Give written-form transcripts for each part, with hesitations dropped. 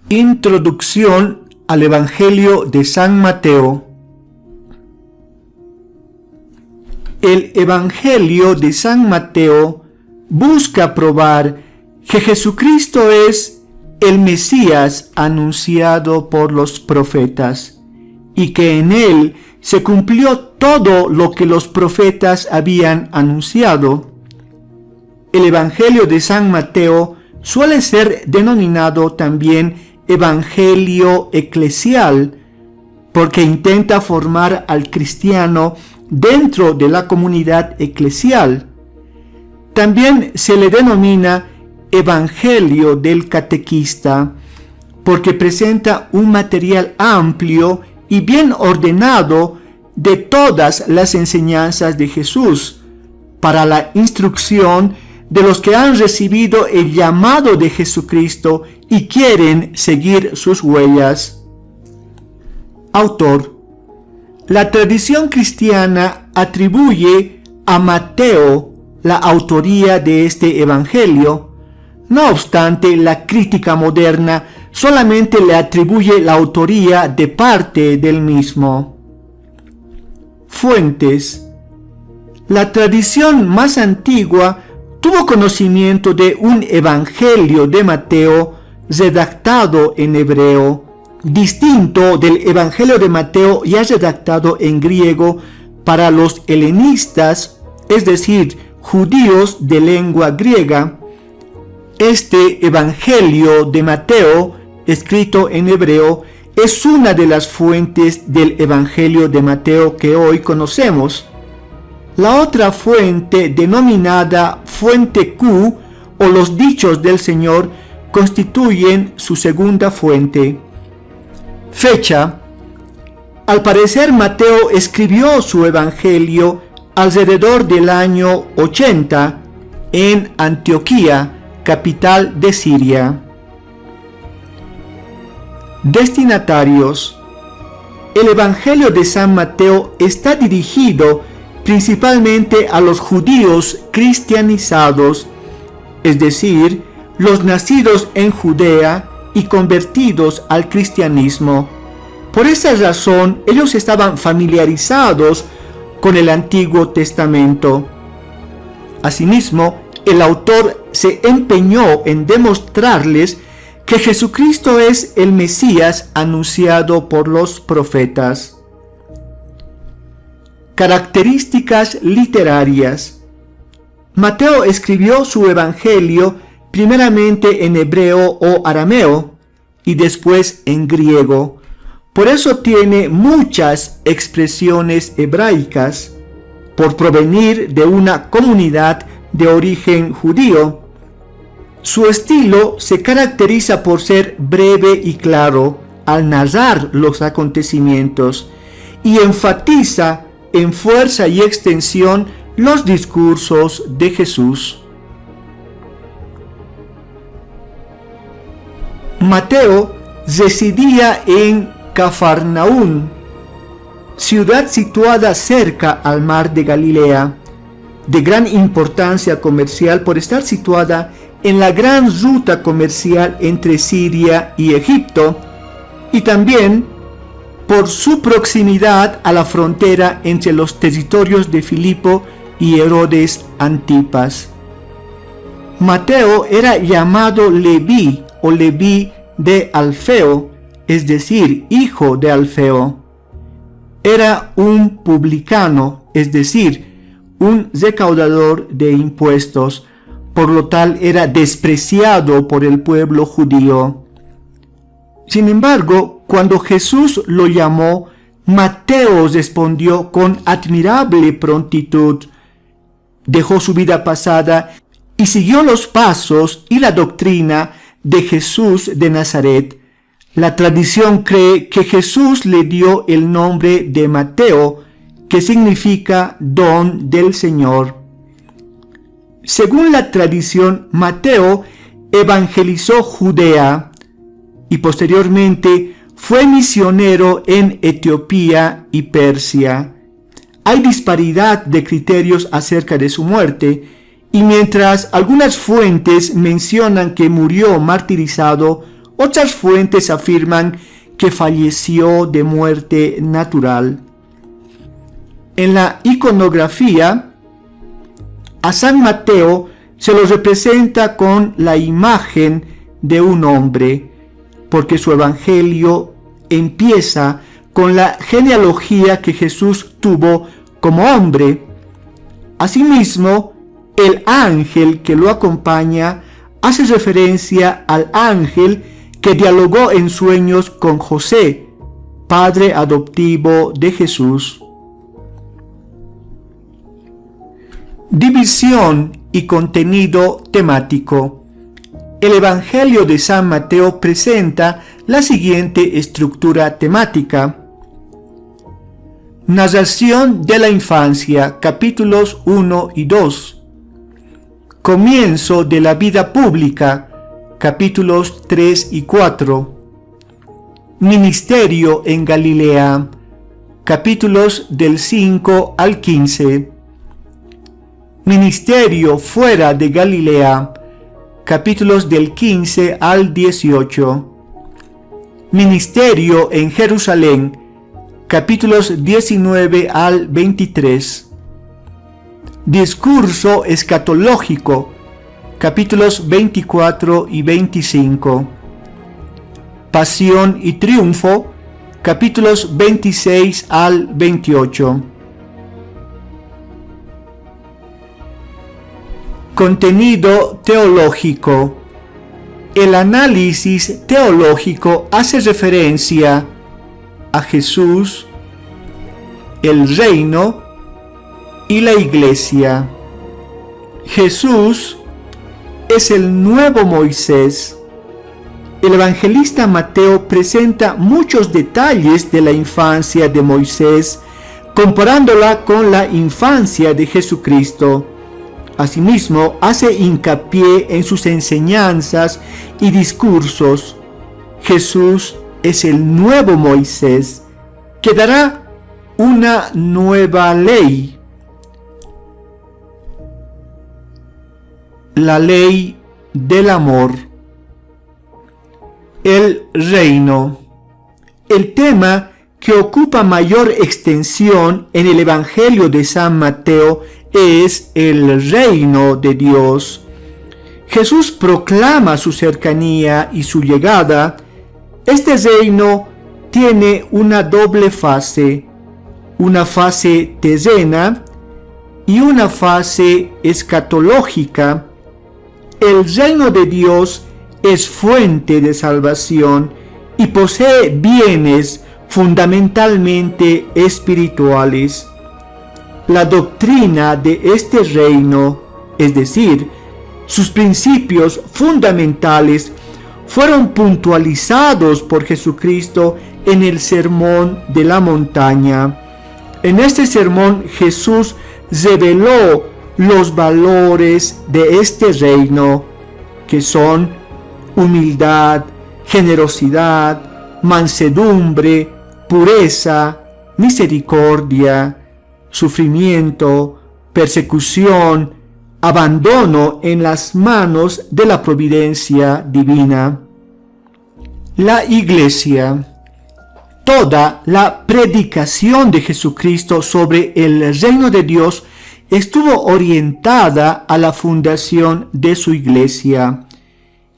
Introducción al Evangelio de San Mateo. El Evangelio de San Mateo busca probar que Jesucristo es el Mesías anunciado por los profetas y que en él se cumplió todo lo que los profetas habían anunciado. El Evangelio de San Mateo suele ser denominado también Evangelio eclesial, porque intenta formar al cristiano dentro de la comunidad eclesial. También se le denomina Evangelio del catequista, porque presenta un material amplio y bien ordenado de todas las enseñanzas de Jesús, para la instrucción de los que han recibido el llamado de Jesucristo y quieren seguir sus huellas. Autor. La tradición cristiana atribuye a Mateo la autoría de este evangelio. No obstante, la crítica moderna solamente le atribuye la autoría de parte del mismo. Fuentes. La tradición más antigua tuvo conocimiento de un evangelio de Mateo redactado en hebreo, distinto del evangelio de Mateo ya redactado en griego para los helenistas, es decir, judíos de lengua griega. Este evangelio de Mateo, escrito en hebreo, es una de las fuentes del evangelio de Mateo que hoy conocemos. La otra fuente, denominada fuente Q o los dichos del Señor, constituyen su segunda fuente. Fecha. Al parecer, Mateo escribió su evangelio alrededor del año 80 en Antioquía, capital de Siria. Destinatarios. El evangelio de San Mateo está dirigido principalmente a los judíos cristianizados, es decir, los nacidos en Judea y convertidos al cristianismo. Por esa razón, ellos estaban familiarizados con el Antiguo Testamento. Asimismo, el autor se empeñó en demostrarles que Jesucristo es el Mesías anunciado por los profetas. Características literarias. Mateo escribió su evangelio primeramente en hebreo o arameo y después en griego. Por eso tiene muchas expresiones hebraicas, por provenir de una comunidad de origen judío. Su estilo se caracteriza por ser breve y claro al narrar los acontecimientos y enfatiza en fuerza y extensión los discursos de Jesús. Mateo residía en Cafarnaún, ciudad situada cerca al mar de Galilea, de gran importancia comercial por estar situada en la gran ruta comercial entre Siria y Egipto, y también por su proximidad a la frontera entre los territorios de Filipo y Herodes Antipas. Mateo era llamado Leví o Leví de Alfeo, es decir, hijo de Alfeo. Era un publicano, es decir, un recaudador de impuestos, por lo tal era despreciado por el pueblo judío. Sin embargo, cuando Jesús lo llamó, Mateo respondió con admirable prontitud. Dejó su vida pasada y siguió los pasos y la doctrina de Jesús de Nazaret. La tradición cree que Jesús le dio el nombre de Mateo, que significa don del Señor. Según la tradición, Mateo evangelizó Judea y posteriormente fue misionero en Etiopía y Persia. Hay disparidad de criterios acerca de su muerte, y mientras algunas fuentes mencionan que murió martirizado, otras fuentes afirman que falleció de muerte natural. En la iconografía, a San Mateo se lo representa con la imagen de un hombre, porque su evangelio empieza con la genealogía que Jesús tuvo como hombre. Asimismo, el ángel que lo acompaña hace referencia al ángel que dialogó en sueños con José, padre adoptivo de Jesús. División y contenido temático. El Evangelio de San Mateo presenta la siguiente estructura temática. Narración de la infancia, capítulos 1 y 2. Comienzo de la vida pública, capítulos 3 y 4. Ministerio en Galilea, capítulos del 5 al 15. Ministerio fuera de Galilea, capítulos del 15 al 18. Ministerio en Jerusalén, capítulos 19 al 23. Discurso escatológico, capítulos 24 y 25. Pasión y triunfo, capítulos 26 al 28. Contenido teológico. El análisis teológico hace referencia a Jesús, el reino y la iglesia. Jesús es el nuevo Moisés. El evangelista Mateo presenta muchos detalles de la infancia de Moisés, comparándola con la infancia de Jesucristo. Asimismo, hace hincapié en sus enseñanzas y discursos. Jesús es el nuevo Moisés, que dará una nueva ley. La ley del amor. El reino. El tema que ocupa mayor extensión en el Evangelio de San Mateo es el reino de Dios. Jesús proclama su cercanía y su llegada. Este reino tiene una doble fase, una fase terrena y una fase escatológica. El reino de Dios es fuente de salvación y posee bienes fundamentalmente espirituales. La doctrina de este reino, es decir, sus principios fundamentales, fueron puntualizados por Jesucristo en el Sermón de la Montaña. En este sermón Jesús reveló los valores de este reino, que son humildad, generosidad, mansedumbre, pureza, misericordia, sufrimiento, persecución, abandono en las manos de la providencia divina. La Iglesia. Toda la predicación de Jesucristo sobre el reino de Dios estuvo orientada a la fundación de su Iglesia.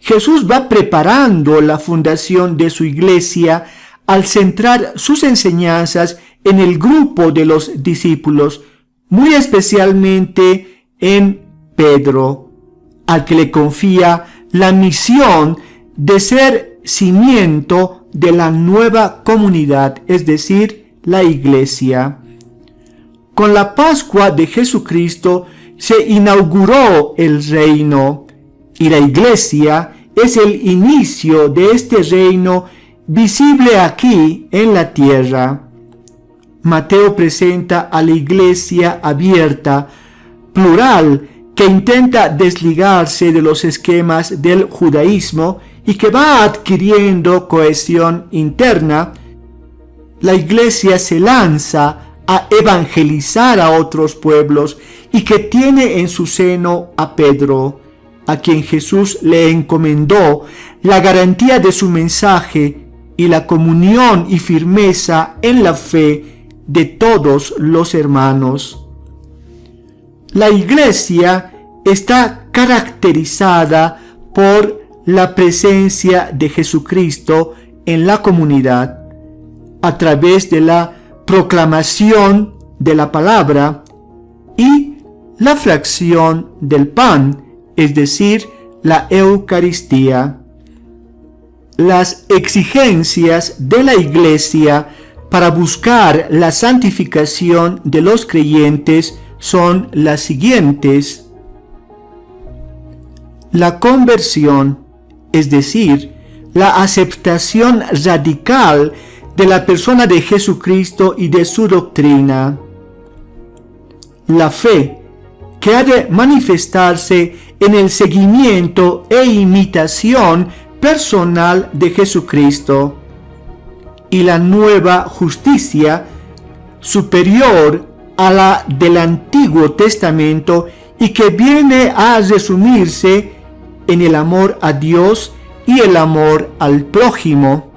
Jesús va preparando la fundación de su Iglesia al centrar sus enseñanzas en el grupo de los discípulos, muy especialmente en Pedro, al que le confía la misión de ser cimiento de la nueva comunidad, es decir, la Iglesia. Con la Pascua de Jesucristo se inauguró el reino, y la Iglesia es el inicio de este reino visible aquí en la tierra. Mateo presenta a la Iglesia abierta, plural, que intenta desligarse de los esquemas del judaísmo y que va adquiriendo cohesión interna, la iglesia se lanza a evangelizar a otros pueblos y que tiene en su seno a Pedro, a quien Jesús le encomendó la garantía de su mensaje y la comunión y firmeza en la fe de todos los hermanos. La iglesia está caracterizada por la presencia de Jesucristo en la comunidad a través de la proclamación de la palabra y la fracción del pan, es decir, la Eucaristía. Las exigencias de la Iglesia para buscar la santificación de los creyentes son las siguientes. La conversión, es decir, la aceptación radical de la persona de Jesucristo y de su doctrina. La fe, que ha de manifestarse en el seguimiento e imitación personal de Jesucristo. Y la nueva justicia, superior a la del Antiguo Testamento y que viene a resumirse en el amor a Dios y el amor al prójimo.